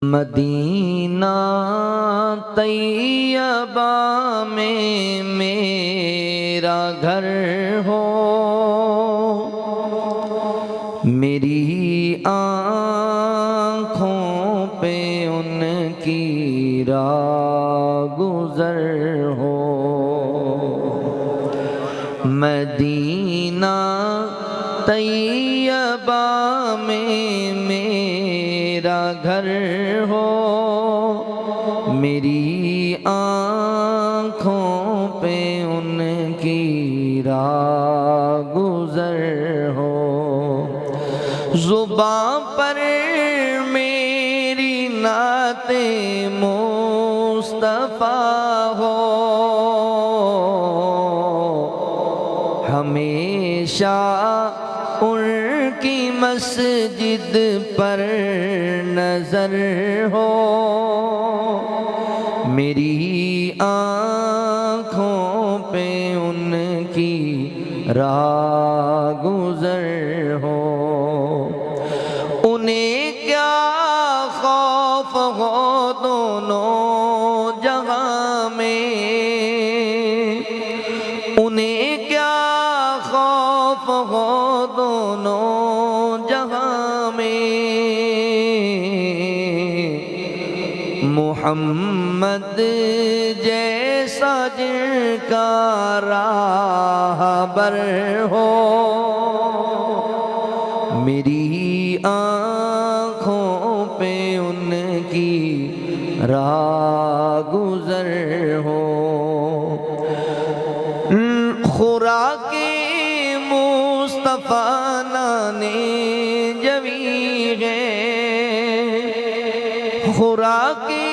Medina Taiba में मेरा घर हो, मेरी आँखों पे उनकी राह गुज़र हो। मदीना तैयबा में मेरा घर हो, मेरी आँखों पे उनकी राह गुज़र हो। ज़ुबां पर मेरी नाते मुस्तफ़ा हो, हमेशा उनकी मस्जिद पर नजर हो, मेरी आँखों पे उनकी राह गुज़र हो। उन्हें क्या खौफ हो दोनों जहां में, उन्हें क्या खौफ हो दोनों जहां में। मोहम्मद जैसा जिनका राहबर हो, मेरी आँखों पे उनकी राह गुज़र हो। खुराके मुस्तफ़ा नाने जवी है, खुराके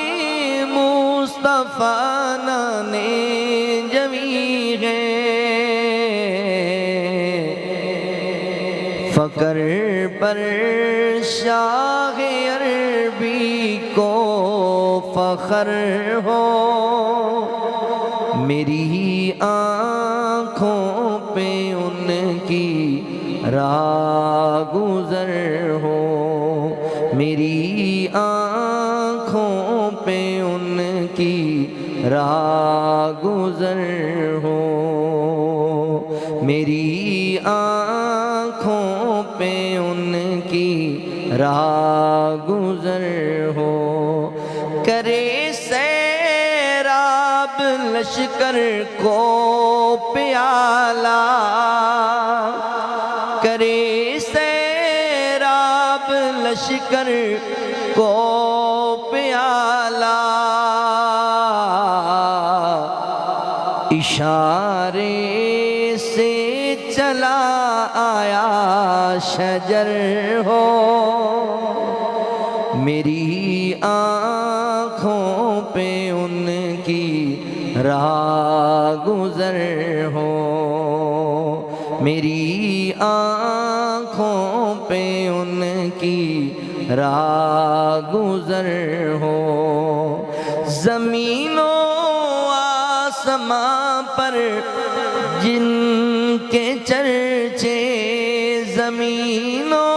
मुस्तफ़ा नाने जवी है। फ़कर पर शाह अरबी को फ़ख्र हो, मेरी आँखों पे उनकी राह गुज़र हो, मेरी आँखों पे उनकी राह गुज़र हो, मेरी आँखों पे उनकी राह गुज़र हो। करे सैराब लश्कर को प्याला, करे सैराब लश्कर को प्याला, इशारे से चला आया शजर हो, मेरी आँखों पे उनकी राह गुज़र हो, मेरी आँखों पे उनकी राह गुज़र हो। ज़मीनों आसमां पर जिनके चर्चे, ज़मीनों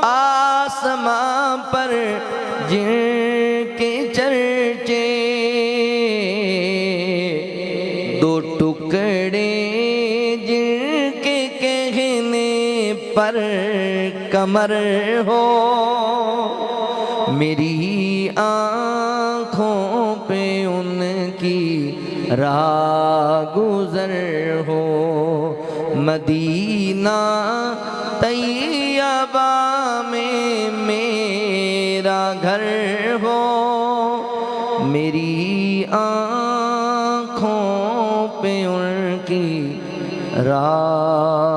आसमां पर जिनके चर्चे, दो टुकड़े जिनके कहने पर कमर हो, मेरी आँखों पे उनकी राह गुज़र हो। मदीना तैयबा में मेरा घर हो, मेरी आँखों पे उनकी राह